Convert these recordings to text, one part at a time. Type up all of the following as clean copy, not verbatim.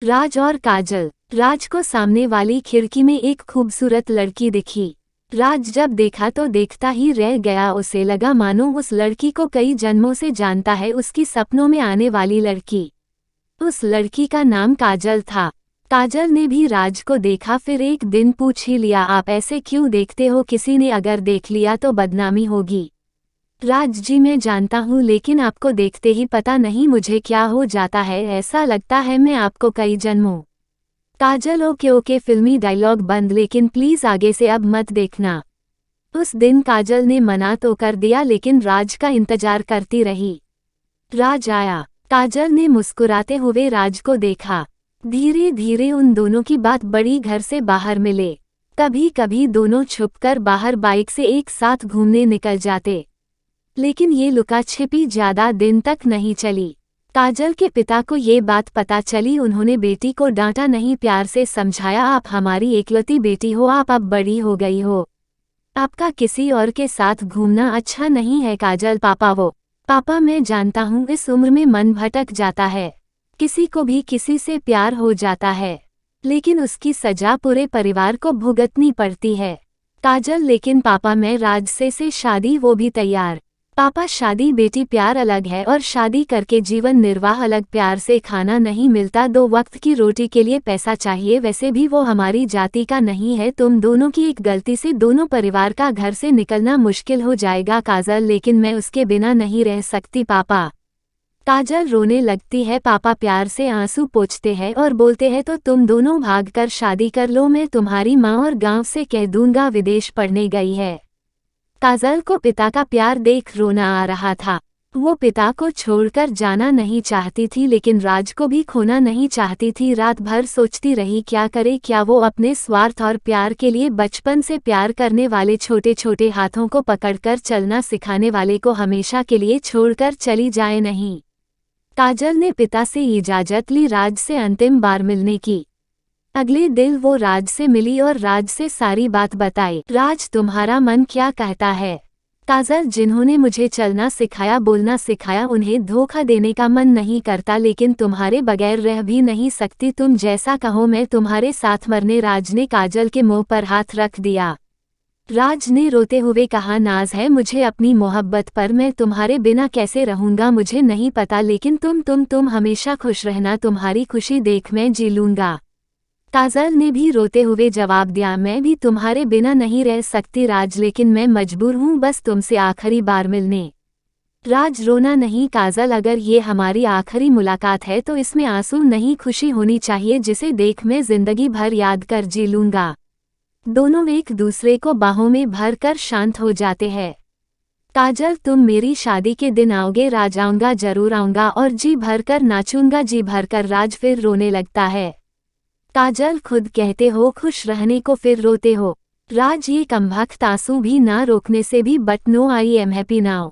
राज और काजल। राज को सामने वाली खिड़की में एक खूबसूरत लड़की दिखी। राज जब देखा तो देखता ही रह गया। उसे लगा मानो उस लड़की को कई जन्मों से जानता है, उसकी सपनों में आने वाली लड़की। उस लड़की का नाम काजल था। काजल ने भी राज को देखा, फिर एक दिन पूछ ही लिया, आप ऐसे क्यों देखते हो, किसी ने अगर देख लिया तो बदनामी होगी। राज जी मैं जानता हूँ, लेकिन आपको देखते ही पता नहीं मुझे क्या हो जाता है, ऐसा लगता है मैं आपको कई जन्मों। काजल ओके फिल्मी डायलॉग बंद, लेकिन प्लीज आगे से अब मत देखना। उस दिन काजल ने मना तो कर दिया, लेकिन राज का इंतजार करती रही। राज आया। काजल ने मुस्कुराते हुए राज को देखा। धीरे धीरे उन दोनों की बात बढ़ी। घर से बाहर मिले। कभी कभी दोनों छुपकर बाहर बाइक से एक साथ घूमने निकल जाते, लेकिन ये लुका छिपी ज्यादा दिन तक नहीं चली। काजल के पिता को ये बात पता चली। उन्होंने बेटी को डांटा नहीं, प्यार से समझाया, आप हमारी एकलौती बेटी हो, आप अब बड़ी हो गई हो, आपका किसी और के साथ घूमना अच्छा नहीं है। काजल पापा मैं जानता हूँ इस उम्र में मन भटक जाता है, किसी को भी किसी से प्यार हो जाता है, लेकिन उसकी सजा पूरे परिवार को भुगतनी पड़ती है। काजल लेकिन पापा मैं राज से शादी, वो भी तैयार। पापा शादी बेटी प्यार अलग है और शादी करके जीवन निर्वाह अलग। प्यार से खाना नहीं मिलता, 2 वक्त की रोटी के लिए पैसा चाहिए, वैसे भी वो हमारी जाति का नहीं है। तुम दोनों की एक गलती से दोनों परिवार का घर से निकलना मुश्किल हो जाएगा। काजल लेकिन मैं उसके बिना नहीं रह सकती पापा। काजल रोने लगती है। पापा प्यार से आंसू पोंछते हैं और बोलते हैं तो तुम दोनों भागकर शादी कर लो, मैं तुम्हारी माँ और गांव से कह दूंगा विदेश पढ़ने गई है। काजल को पिता का प्यार देख रोना आ रहा था। वो पिता को छोड़कर जाना नहीं चाहती थी, लेकिन राज को भी खोना नहीं चाहती थी। रात भर सोचती रही क्या करे, क्या वो अपने स्वार्थ और प्यार के लिए बचपन से प्यार करने वाले छोटे छोटे हाथों को पकड़कर चलना सिखाने वाले को हमेशा के लिए छोड़कर चली जाए। नहीं, काजल ने पिता से इजाजत ली राज से अंतिम बार मिलने की। अगले दिन वो राज से मिली और राज से सारी बात बताई। राज तुम्हारा मन क्या कहता है? काजल जिन्होंने मुझे चलना सिखाया, बोलना सिखाया, उन्हें धोखा देने का मन नहीं करता, लेकिन तुम्हारे बगैर रह भी नहीं सकती, तुम जैसा कहो मैं तुम्हारे साथ मरने। राज ने काजल के मुंह पर हाथ रख दिया। राज ने रोते हुए कहा, नाज है मुझे अपनी मोहब्बत पर, मैं तुम्हारे बिना कैसे रहूंगा मुझे नहीं पता, लेकिन तुम हमेशा खुश रहना, तुम्हारी खुशी देख मैं जी लूंगा। काजल ने भी रोते हुए जवाब दिया, मैं भी तुम्हारे बिना नहीं रह सकती राज, लेकिन मैं मजबूर हूँ बस तुमसे आखिरी बार मिलने। राज रोना नहीं काजल, अगर ये हमारी आखिरी मुलाकात है तो इसमें आंसू नहीं, खुशी होनी चाहिए जिसे देख मैं जिंदगी भर याद कर जी लूंगा। दोनों एक दूसरे को बाहों में भर कर शांत हो जाते हैं। काजल तुम मेरी शादी के दिन आओगे? राज आऊंगा, जरूर आऊंगा और जी भर कर नाचूंगा, जी भर कर। राज फिर रोने लगता है। काजल खुद कहते हो खुश रहने को, फिर रोते हो। राज ये कमबख्त आंसू भी ना रोकने से भी, but no I am happy now.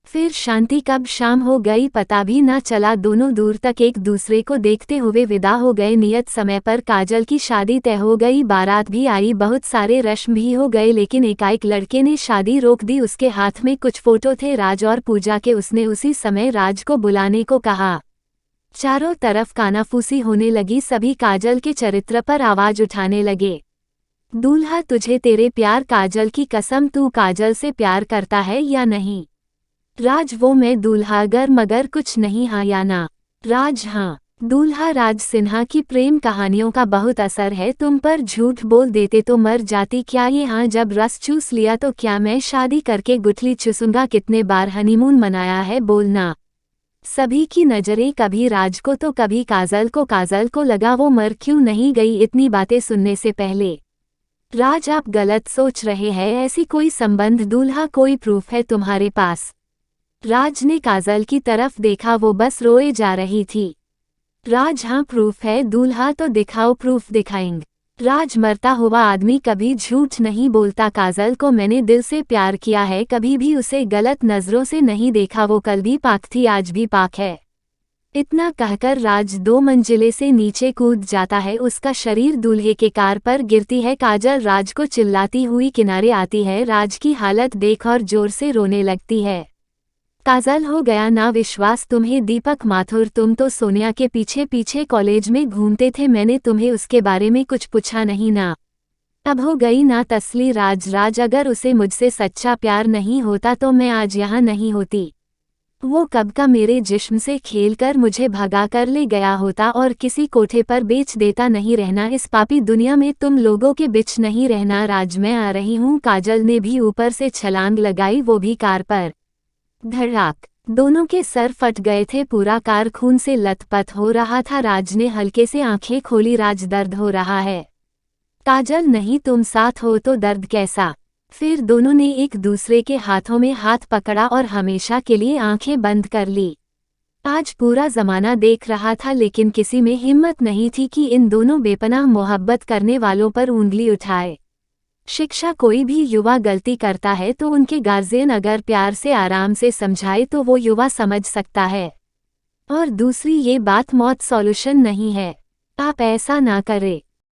फिर शांति कब शाम हो गई पता भी ना चला। दोनों दूर तक एक दूसरे को देखते हुए विदा हो गए। नियत समय पर काजल की शादी तय हो गई, बारात भी आई, बहुत सारे रस्म भी हो गए, लेकिन एकाएक लड़के ने शादी रोक दी। उसके हाथ में कुछ फोटो थे राज और पूजा के। उसने उसी समय राज को बुलाने को कहा। चारों तरफ कानाफूसी होने लगी, सभी काजल के चरित्र पर आवाज उठाने लगे। दूल्हा तुझे तेरे प्यार, काजल की कसम, तू काजल से प्यार करता है या नहीं? राज वो मैं दूल्हा, अगर मगर कुछ नहीं, हाँ या ना? राज हाँ। दूल्हा राज सिन्हा की प्रेम कहानियों का बहुत असर है तुम पर, झूठ बोल देते तो मर जाती क्या ये? हाँ, जब रस चूस लिया तो क्या मैं शादी करके गुठली चूसूंगा? कितने बार हनीमून मनाया है, बोलना। सभी की नजरें कभी राज को तो कभी काजल को। काजल को लगा वो मर क्यों नहीं गई इतनी बातें सुनने से पहले। राज आप गलत सोच रहे हैं, ऐसी कोई संबंध, दूल्हा कोई प्रूफ है तुम्हारे पास? राज ने काजल की तरफ देखा, वो बस रोए जा रही थी। राज हाँ प्रूफ है, दूल्हा तो दिखाओ, प्रूफ दिखाएंगे। राज मरता हुआ आदमी कभी झूठ नहीं बोलता। काजल को मैंने दिल से प्यार किया है, कभी भी उसे गलत नजरों से नहीं देखा, वो कल भी पाक थी आज भी पाक है। इतना कहकर राज 2 मंजिले से नीचे कूद जाता है, उसका शरीर दूल्हे के कार पर गिरती है। काजल राज को चिल्लाती हुई किनारे आती है, राज की हालत देख और जोर से रोने लगती है। काजल हो गया ना विश्वास तुम्हें। दीपक माथुर तुम तो सोनिया के पीछे पीछे कॉलेज में घूमते थे, मैंने तुम्हें उसके बारे में कुछ पूछा नहीं ना। अब हो गई ना तसली। राज अगर उसे मुझसे सच्चा प्यार नहीं होता तो मैं आज यहाँ नहीं होती। वो कब का मेरे जिस्म से खेलकर मुझे भगा कर ले गया होता और किसी कोठे पर बेच देता। नहीं रहना इस पापी दुनिया में, तुम लोगों के बीच नहीं रहना। राज मैं आ रही हूँ। काजल ने भी ऊपर से छलांग लगाई, वो भी कार पर। धड़ाक, दोनों के सर फट गए थे, पूरा कार खून से लथपथ हो रहा था। राज ने हल्के से आंखें खोली। राज दर्द हो रहा है। काजल नहीं, तुम साथ हो तो दर्द कैसा। फिर दोनों ने एक दूसरे के हाथों में हाथ पकड़ा और हमेशा के लिए आंखें बंद कर ली। आज पूरा जमाना देख रहा था लेकिन किसी में हिम्मत नहीं थी कि इन दोनों बेपनाह मोहब्बत करने वालों पर उंगली उठाए। शिक्षा, कोई भी युवा गलती करता है तो उनके गार्जियन अगर प्यार से आराम से समझाए तो वो युवा समझ सकता है। और दूसरी ये बात मौत सॉल्यूशन नहीं है। आप ऐसा ना करें।